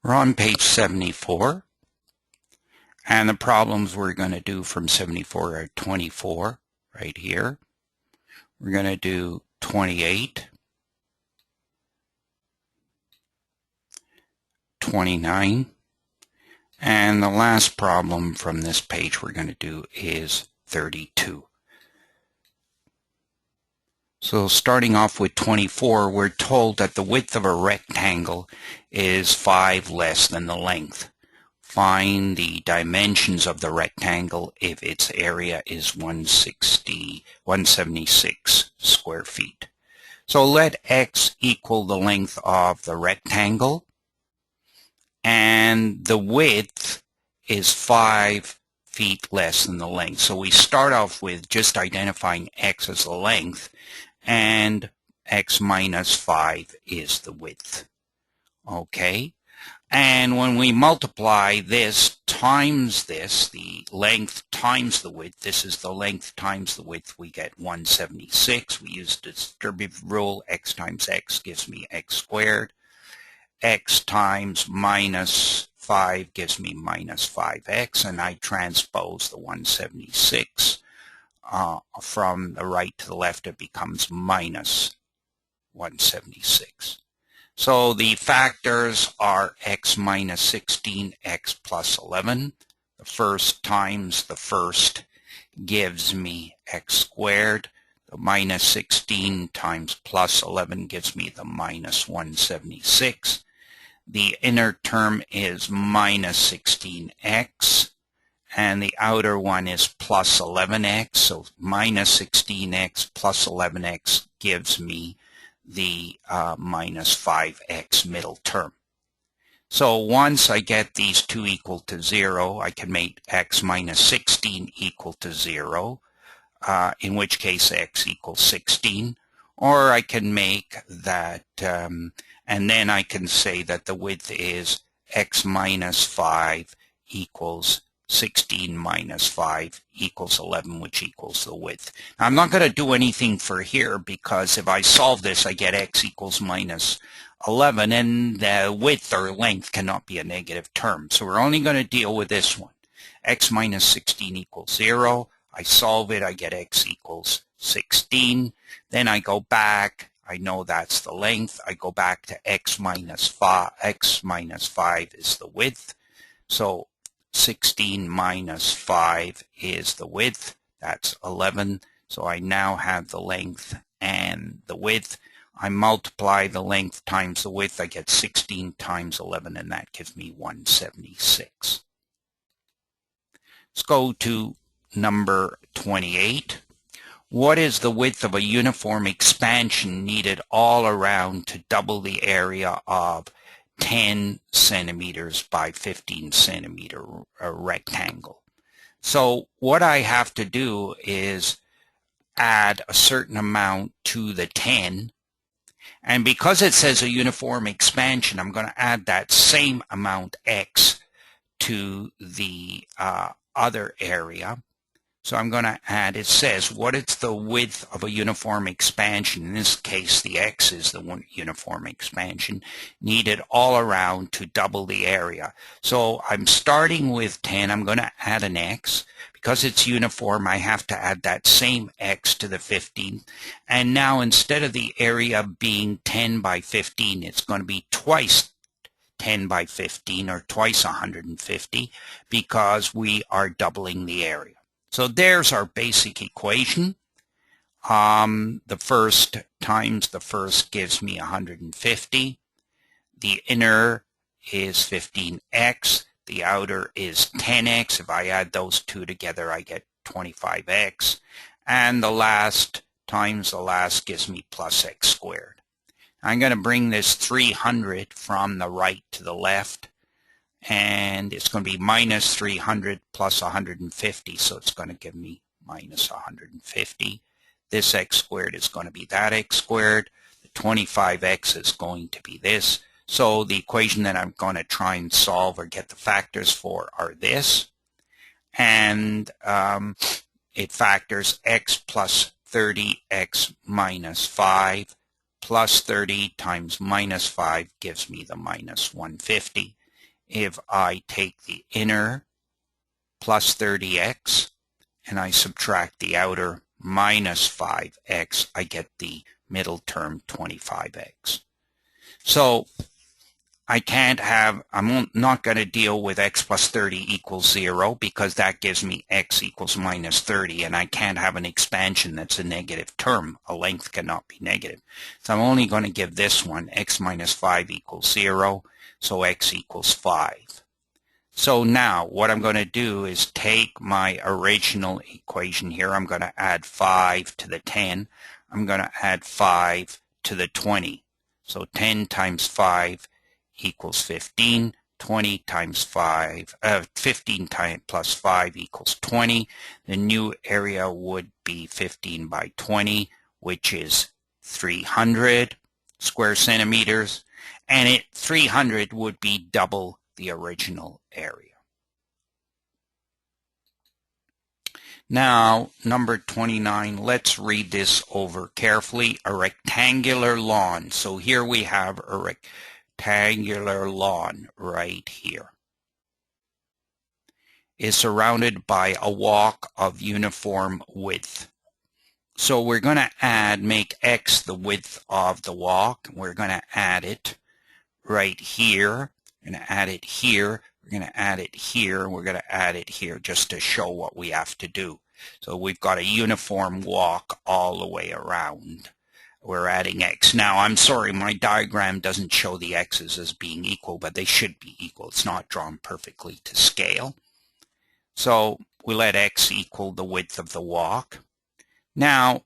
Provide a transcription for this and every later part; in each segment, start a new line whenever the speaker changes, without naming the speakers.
We're on page 74, and the problems we're going to do from 74 are 24 right here. We're going to do 28, 29, and the last problem from this page we're going to do is 32. So starting off with 24, we're told that the width of a rectangle is 5 less than the length. Find the dimensions of the rectangle if its area is 176 square feet. So let x equal the length of the rectangle, and the width is 5 feet less than the length. So we start off with just identifying x as the length, and x minus 5 is the width. Okay? And when we multiply this times this, the length times the width, this is the length times the width, we get 176. We use the distributive rule, x times x gives me x squared. X times minus 5 gives me minus 5x, and I transpose the 176. From the right to the left, it becomes minus 176. So the factors are x minus 16, x plus 11. The first times the first gives me x squared. The minus 16 times plus 11 gives me the minus 176. The inner term is minus 16x. And the outer one is plus 11x, so minus 16x plus 11x gives me the minus 5x middle term. So once I get these two equal to 0, I can make x minus 16 equal to 0, in which case x equals 16. Or I can make that, and then I can say that the width is x minus 5 equals 16 minus 5 equals 11, which equals the width. Now, I'm not going to do anything for here, because if I solve this, I get x equals minus 11, and the width or length cannot be a negative term. So we're only going to deal with this one. X minus 16 equals 0. I solve it, I get x equals 16. Then I go back. I know that's the length. I go back to x minus 5. X minus 5 is the width. So 16 minus 5 is the width. That's 11. So I now have the length and the width. I multiply the length times the width. I get 16 times 11, and that gives me 176. Let's go to number 28. What is the width of a uniform expansion needed all around to double the area of 10 centimeters by 15 centimeter rectangle? So what I have to do is add a certain amount to the 10, and because it says a uniform expansion, I'm going to add that same amount x to the other area. So I'm going to add, it says, what is the width of a uniform expansion? In this case, the x is the uniform expansion needed all around to double the area. So I'm starting with 10. I'm going to add an x. Because it's uniform, I have to add that same x to the 15. And now instead of the area being 10 by 15, it's going to be twice 10 by 15, or twice 150, because we are doubling the area. So there's our basic equation. The first times the first gives me 150. The inner is 15x. The outer is 10x. If I add those two together, I get 25x. And the last times the last gives me plus x squared. I'm going to bring this 300 from the right to the left. And it's going to be minus 300 plus 150, so it's going to give me minus 150. This x squared is going to be that x squared. The 25x is going to be this. So the equation that I'm going to try and solve or get the factors for are this. And it factors x plus 30x minus 5 plus 30 times minus 5 gives me the minus 150. if I take the inner plus 30x and I subtract the outer minus 5x, I get the middle term 25x. So I can't have, I'm not going to deal with x plus 30 equals 0 because that gives me x equals minus 30, and I can't have an expansion that's a negative term. A length cannot be negative. So I'm only going to give this one x minus 5 equals 0, so x equals 5. So now what I'm going to do is take my original equation here. I'm going to add 5 to the 10. I'm going to add 5 to the 20. So 10 times 5 equals 15. 20 times 5, 15 plus 5 equals 20. The new area would be 15 by 20, which is 300 square centimeters. And 300 would be double the original area. Now, number 29, let's read this over carefully. A rectangular lawn. So here we have a rectangular lawn right here. Is surrounded by a walk of uniform width. So we're going to make x the width of the walk. We're going to add it right here. We're going to add it here, we're going to add it here, and we're going to add it here just to show what we have to do. So we've got a uniform walk all the way around. We're adding x. Now, I'm sorry, my diagram doesn't show the x's as being equal, but they should be equal. It's not drawn perfectly to scale. So we let x equal the width of the walk. Now,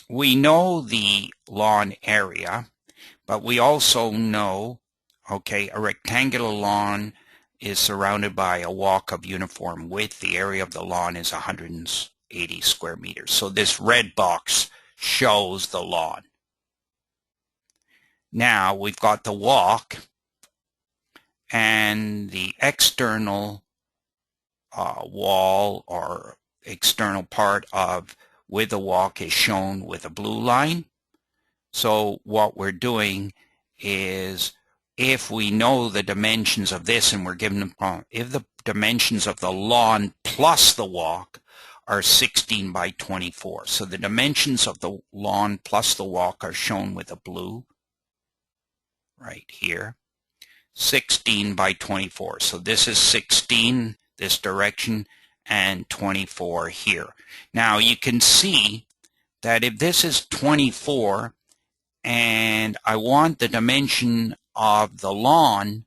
we know the lawn area, but we also know, okay, a rectangular lawn is surrounded by a walk of uniform width. The area of the lawn is 180 square meters. So this red box shows the lawn. Now we've got the walk, and the external wall or external part with the walk is shown with a blue line. So what we're doing is, if we know the dimensions of this and we're given them, if the dimensions of the lawn plus the walk are 16 by 24. So the dimensions of the lawn plus the walk are shown with a blue right here. 16 by 24. So this is 16, this direction, and 24 here. Now you can see that if this is 24, and I want the dimension of the lawn,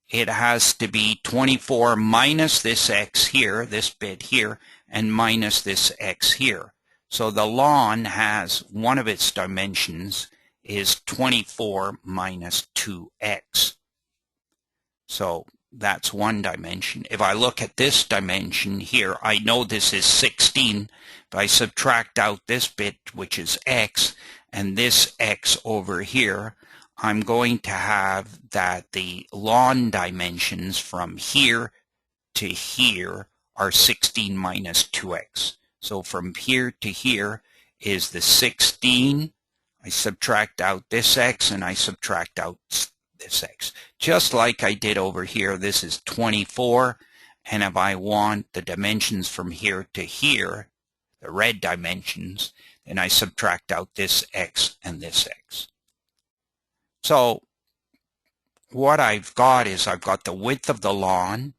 it has to be 24 minus this x here, this bit here, and minus this x here. So the lawn has, one of its dimensions is 24 minus 2x. So that's one dimension. If I look at this dimension here, I know this is 16. If I subtract out this bit, which is x, and this x over here, I'm going to have that the lawn dimensions from here to here are 16 minus 2x. So from here to here is the 16. I subtract out this x, and I subtract out this x. Just like I did over here, this is 24. And if I want the dimensions from here to here, the red dimensions, then I subtract out this x and this x. So what I've got is I've got the width of the lawn,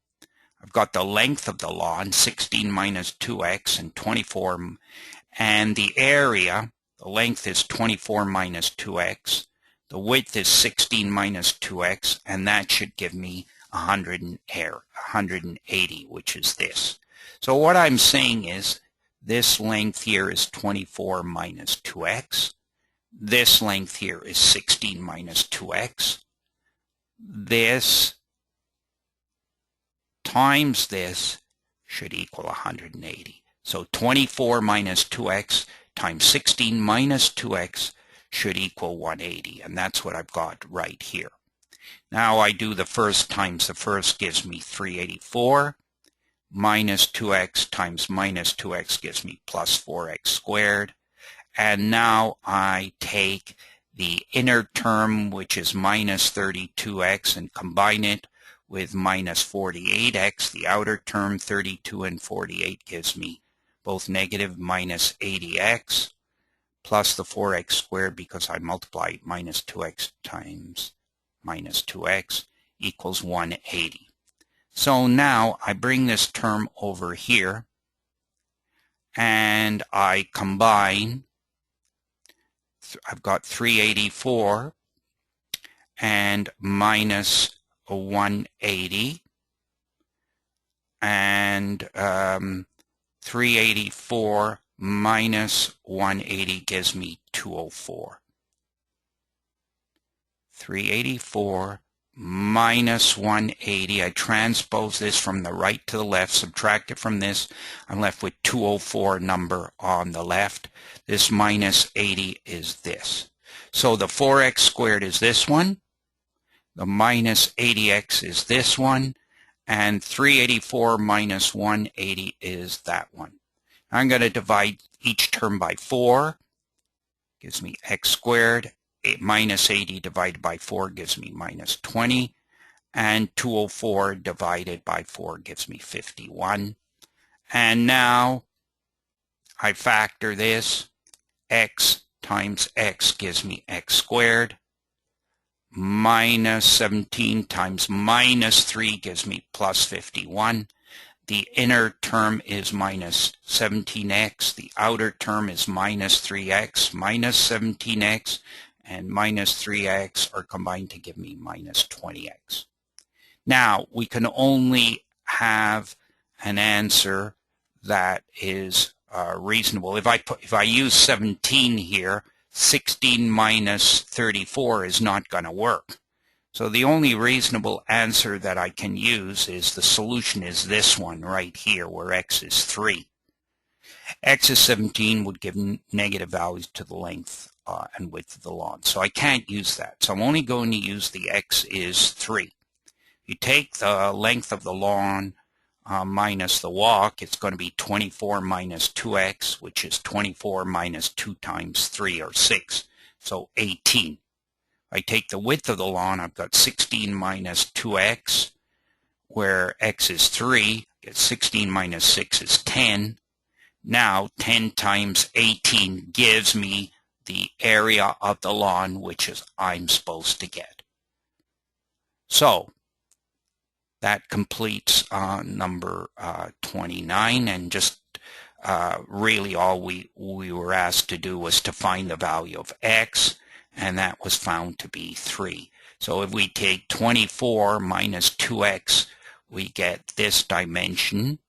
I've got the length of the lawn, 16 minus 2x and 24, and the area, the length is 24 minus 2x, the width is 16 minus 2x, and that should give me 180, which is this. So what I'm saying is this length here is 24 minus 2x. This length here is 16 minus 2x. This times this should equal 180. So 24 minus 2x times 16 minus 2x should equal 180. And that's what I've got right here. Now I do the first times the first gives me 384. Minus 2x times minus 2x gives me plus 4x squared. And now I take the inner term, which is minus 32x, and combine it with minus 48x. The outer term, 32 and 48, gives me both negative minus 80x plus the 4x squared, because I multiply minus 2x times minus 2x, equals 180. So now I bring this term over here and I combine. I've got 384 and minus 180, and 384 minus 180 gives me 204. 384 minus 180, I transpose this from the right to the left, subtract it from this, I'm left with 204 number on the left. This minus 80 is this. So the 4x squared is this one, the minus 80x is this one, and 384 minus 180 is that one. I'm going to divide each term by 4, gives me x squared. Minus 80 divided by 4 gives me minus 20, and 204 divided by 4 gives me 51. And now I factor this. X times x gives me x squared. Minus 17 times minus 3 gives me plus 51. The inner term is minus 17x. The outer term is minus 3x. Minus 17x and minus 3x are combined to give me minus 20x. Now, we can only have an answer that is reasonable. If I use 17 here, 16 minus 34 is not going to work. So the only reasonable answer that I can use is the solution is this one right here, where x is 3. X is 17 would give negative values to the length and width of the lawn. So I can't use that. So I'm only going to use the x is 3. You take the length of the lawn minus the walk, it's going to be 24 minus 2x, which is 24 minus 2 times 3, or 6, so 18. I take the width of the lawn, I've got 16 minus 2x, where x is 3, 16 minus 6 is 10. Now 10 times 18 gives me the area of the lawn, which is I'm supposed to get. So that completes number 29, and just really all we were asked to do was to find the value of x, and that was found to be 3. So if we take 24 minus 2x, we get this dimension,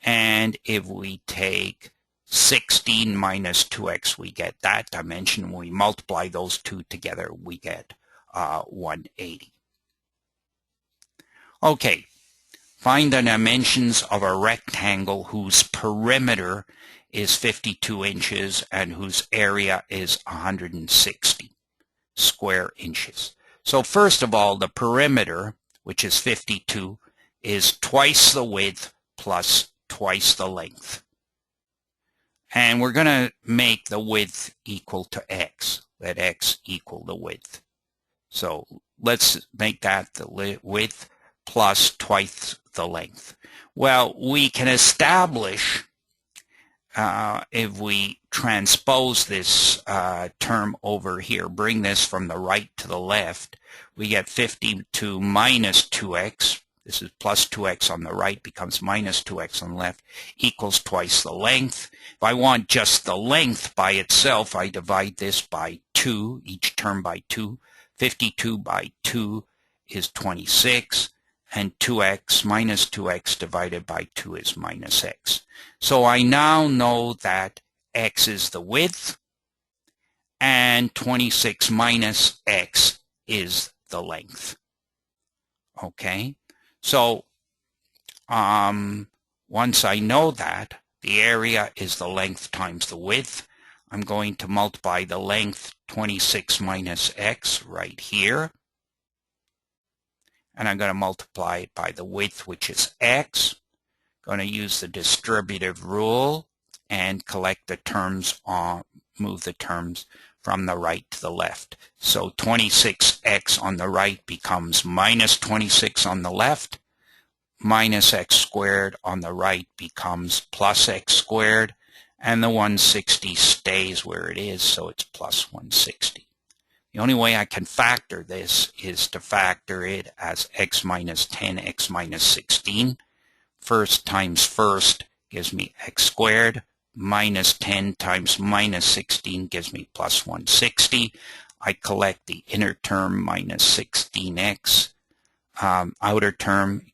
and if we take 16 minus 2x, we get that dimension. When we multiply those two together, we get 180. Okay, find the dimensions of a rectangle whose perimeter is 52 inches and whose area is 160 square inches. So first of all, the perimeter, which is 52, is twice the width plus twice the length. And we're going to make the width equal to x. Let x equal the width. So let's make that the width plus twice the length. Well, we can establish, if we transpose this term over here, bring this from the right to the left, we get 52 minus 2x. This is plus 2x on the right, becomes minus 2x on the left, equals twice the length. If I want just the length by itself, I divide this by 2, each term by 2. 52 by 2 is 26, and 2x minus 2x divided by 2 is minus x. So I now know that x is the width, and 26 minus x is the length. Okay? So once I know that, the area is the length times the width. I'm going to multiply the length 26 minus x right here. And I'm going to multiply it by the width, which is x. Going to use the distributive rule and collect the terms move the terms from the right to the left. So 26x on the right becomes minus 26 on the left. Minus x squared on the right becomes plus x squared. And the 160 stays where it is, so it's plus 160. The only way I can factor this is to factor it as x minus 10, x minus 16. First times first gives me x squared. Minus 10 times minus 16 gives me plus 160. I collect the inner term minus 16x. Outer term,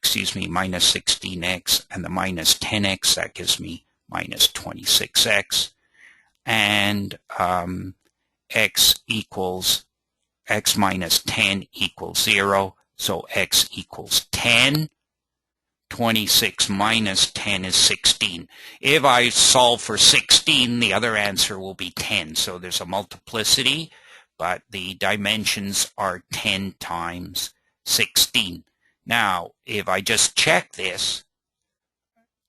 minus 16x, and the minus 10x, that gives me minus 26x. And x minus 10 equals 0, so x equals 10. 26 minus 10 is 16. If I solve for 16, the other answer will be 10. So there's a multiplicity, but the dimensions are 10 times 16. Now, if I just check this,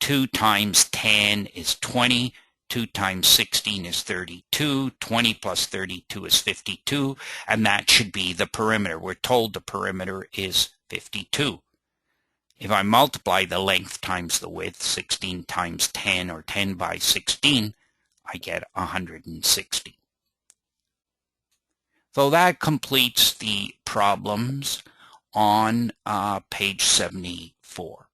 2 times 10 is 20. 2 times 16 is 32. 20 plus 32 is 52. And that should be the perimeter. We're told the perimeter is 52. If I multiply the length times the width, 16 times 10 or 10 by 16, I get 160. So that completes the problems on page 74.